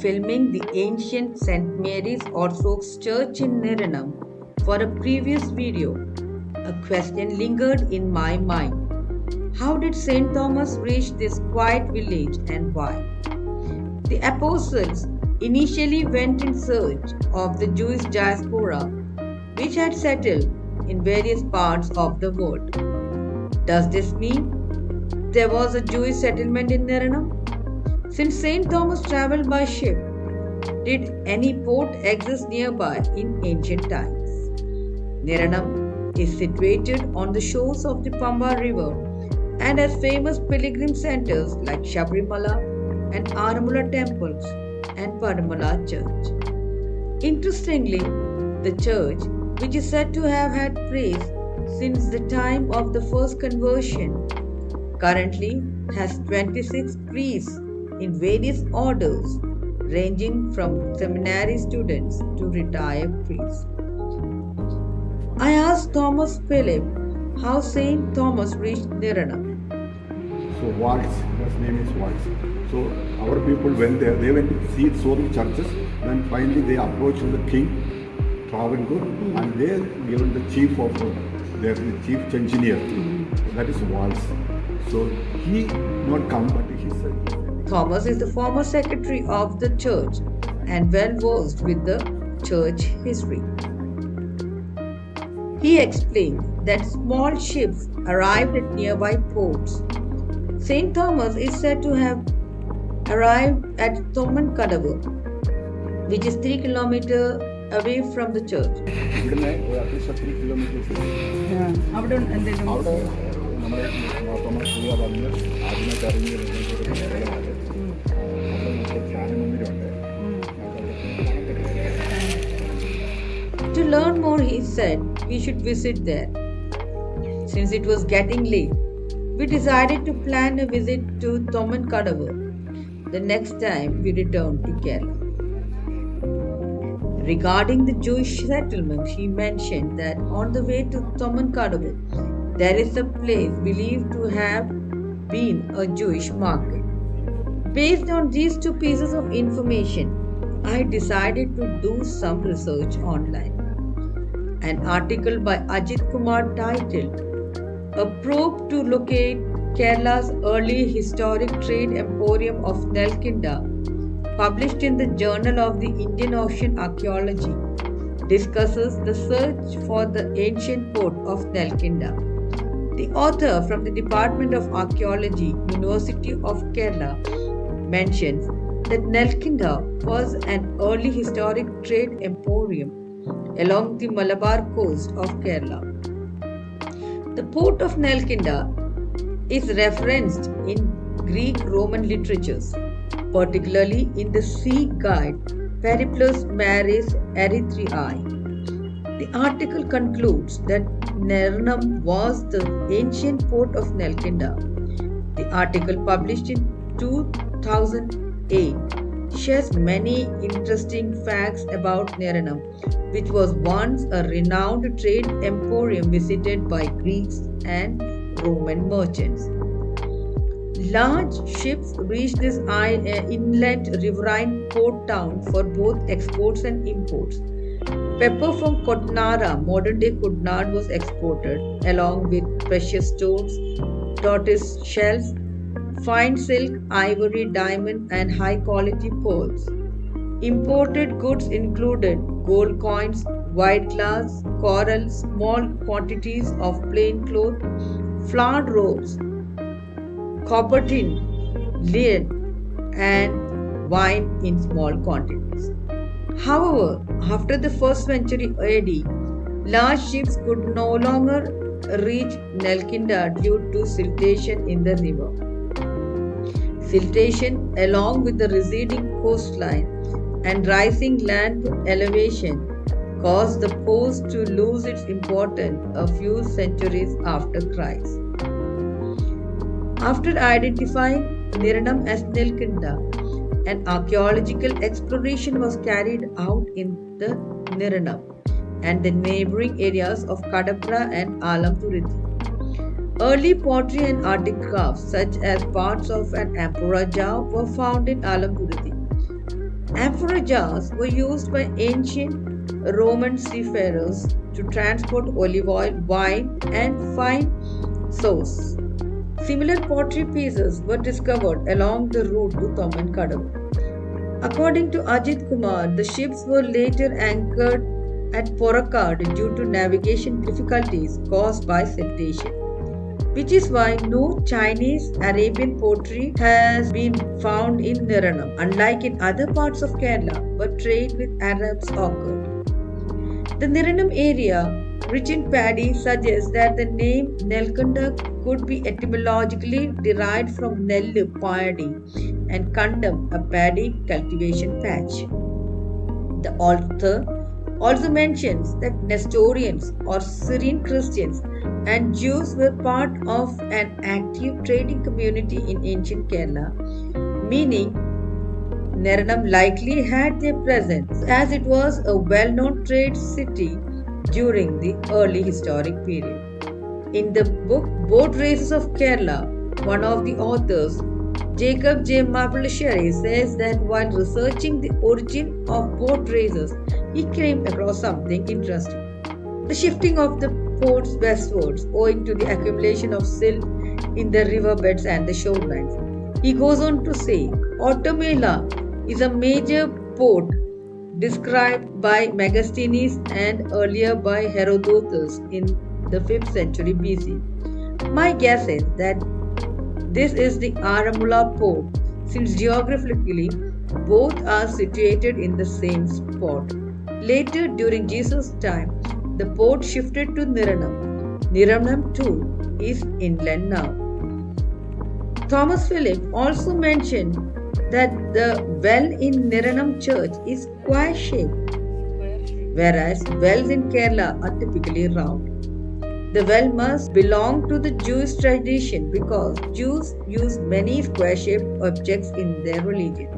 filming the ancient St. Mary's Orthodox Church in Niranam for a previous video, a question lingered in my mind. How did St. Thomas reach this quiet village and why? The apostles initially went in search of the Jewish diaspora which had settled in various parts of the world. Does this mean there was a Jewish settlement in Niranam? Since St. Thomas traveled by ship, did any port exist nearby in ancient times? Niranam is situated on the shores of the Pamba River and has famous pilgrim centers like Shabrimala and Aramula temples and Padmala church. Interestingly, the church, which is said to have had praise since the time of the first conversion, currently has 26 priests in various orders ranging from seminary students to retired priests. I asked Thomas Philip how Saint Thomas reached Niranam. So Waltz, his name is Waltz. So our people went there, they went to see so many churches, then finally they approached the king, Travancore, and they given the chief of their chief engineer, that is Waltz. So he not come, but he said. Thomas is the former secretary of the church and well versed with the church history. He explained that small ships arrived at nearby ports. St. Thomas is said to have arrived at Thomankadavu, which is 3 kilometers away from the church. ഇവിടുന്ന് at least 3 kilometers. അവിടെ നമ്മുടെ Thomas പുള്ളിയ വന്ന് ആദ്യമായിട്ട് ഇറങ്ങിയ സ്ഥലമാണ്. അവിടെ നമുക്ക് ധ്യാനമന്ദിരമുണ്ട്. To learn more, he said we should visit there. Since it was getting late, we decided to plan a visit to Thomankadavu the next time we returned to Kerala. Regarding the Jewish settlement, he mentioned that on the way to Thomankadavu, there is a place believed to have been a Jewish market. Based on these two pieces of information, I decided to do some research online. An article by Ajit Kumar titled "A Probe to Locate Kerala's Early Historic Trade Emporium of Nelkinda," published in the Journal of the Indian Ocean Archaeology, discusses the search for the ancient port of Nelkinda. The author from the Department of Archaeology, University of Kerala, mentions that Nelkinda was an early historic trade emporium along the Malabar coast of Kerala. The port of Nelkinda is referenced in Greek Roman literatures, particularly in the sea guide Periplus Maris Erythraeae. The article concludes that Niranam was the ancient port of Nelkinda. The article, published in 2008, shares many interesting facts about Niranam, which was once a renowned trade emporium visited by Greeks and Roman merchants. Large ships reached this inland riverine port town for both exports and imports. Pepper from Kotnara, modern day Kudnad, was exported along with precious stones, tortoise shells, fine silk, ivory, diamond, and high quality pearls. Imported goods included gold coins, white glass, coral, small quantities of plain cloth, flowered robes, copper tin, lead, and wine in small quantities. However, after the 1st century AD, large ships could no longer reach Nelkinda due to siltation in the river. Siltation, along with the receding coastline and rising land elevation, caused the post to lose its importance a few centuries after Christ. After identifying Niranam as Nelkinda, an archaeological exploration was carried out in the Niranam and the neighboring areas of Kadapra and Alamthurithi. Early pottery and artifacts such as parts of an amphora jar were found in Alamthurithi. Amphoras were used by ancient Roman seafarers to transport olive oil, wine, and fine sauce. Similar pottery pieces were discovered along the route to Thoman. According to Ajit Kumar, the ships were later anchored at Porakkad due to navigation difficulties caused by siltation, which is why no Chinese Arabian pottery has been found in Niranam, unlike in other parts of Kerala, where trade with Arabs occurred. The Niranam area, rich in paddy, suggests that the name Nelkanda could be etymologically derived from Nellu paddy and Kandam, a paddy cultivation patch. The author also mentions that Nestorians or Syrian Christians and Jews were part of an active trading community in ancient Kerala, meaning Niranam likely had their presence as it was a well known trade city during the early historic period. In the book Boat Races of Kerala, one of the authors, Jacob J. Mapplesheri, says that while researching the origin of boat races, he came across something interesting. The shifting of the ports westwards owing to the accumulation of silt in the riverbeds and the shorelines. He goes on to say, Automela is a major port described by Megasthenes and earlier by Herodotus in the 5th century BC. My guess is that this is the Aramula port, since geographically both are situated in the same spot. Later, during Jesus' time, the port shifted to Niranam. Niranam too is inland now. Thomas Philip also mentioned that the well in Niranam church is square shaped, whereas wells in Kerala are typically round. The well must belong to the Jewish tradition because Jews use many square shaped objects in their religion.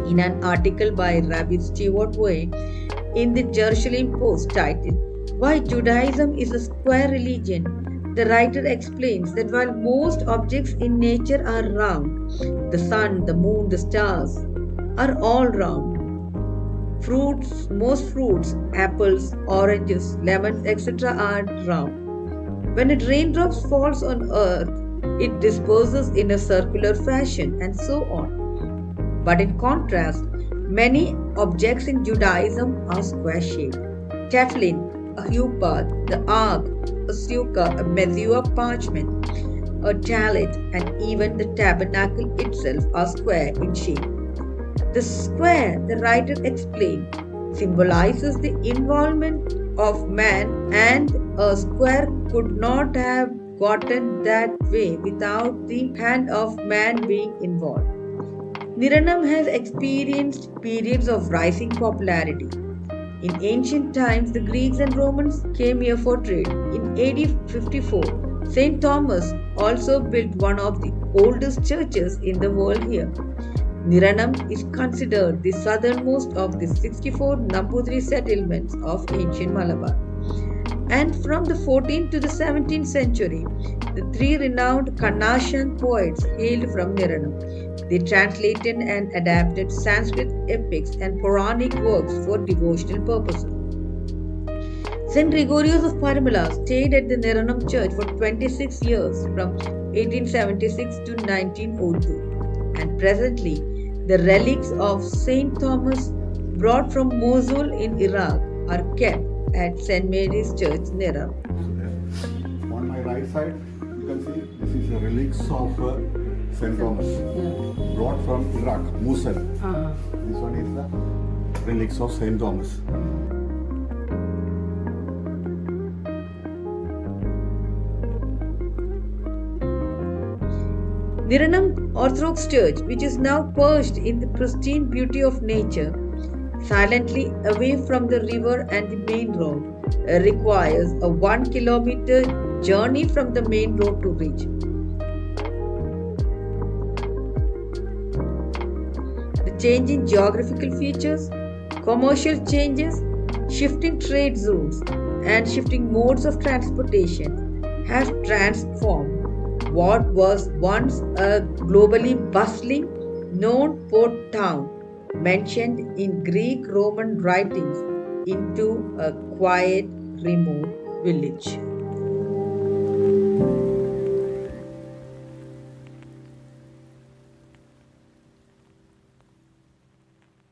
In an article by Rabbi Stewart Way in the Jerusalem Post titled Why Judaism is a Square Religion, the writer explains that while most objects in nature are round, the sun, the moon, the stars are all round. Most fruits, apples, oranges, lemons, etc. are round. When a raindrop falls on earth, it disperses in a circular fashion and so on. But in contrast, many objects in Judaism are square shaped. Tefillin, a huppah, the ark, a sukkah, a mezuzah parchment, a talit, and even the tabernacle itself are square in shape. The square, the writer explained, symbolizes the involvement of man, and a square could not have gotten that way without the hand of man being involved. Niranam has experienced periods of rising popularity. In ancient times, the Greeks and Romans came here for trade. In AD 54, St. Thomas also built one of the oldest churches in the world here. Niranam is considered the southernmost of the 64 Nambudiri settlements of ancient Malabar. And from the 14th to the 17th century, the three renowned Kannashan poets hailed from Niranam. They translated and adapted Sanskrit epics and Puranic works for devotional purposes. St. Gregorius of Parimala stayed at the Niranam church for 26 years from 1876 to 1902, and presently the relics of St. Thomas brought from Mosul in Iraq are kept at St. Mary's Church, Niranam. On my right side, you can see this is the relics of St. Thomas, brought from Iraq, Mosul. This one is the relics of St. Thomas. Niranam Orthodox Church, which is now perched in the pristine beauty of nature, silently away from the river and the main road, requires a 1 kilometer journey from the main road to reach. The change in geographical features, commercial changes, shifting trade routes, and shifting modes of transportation have transformed what was once a globally bustling, known port town mentioned in Greek Roman writings into a quiet, remote village.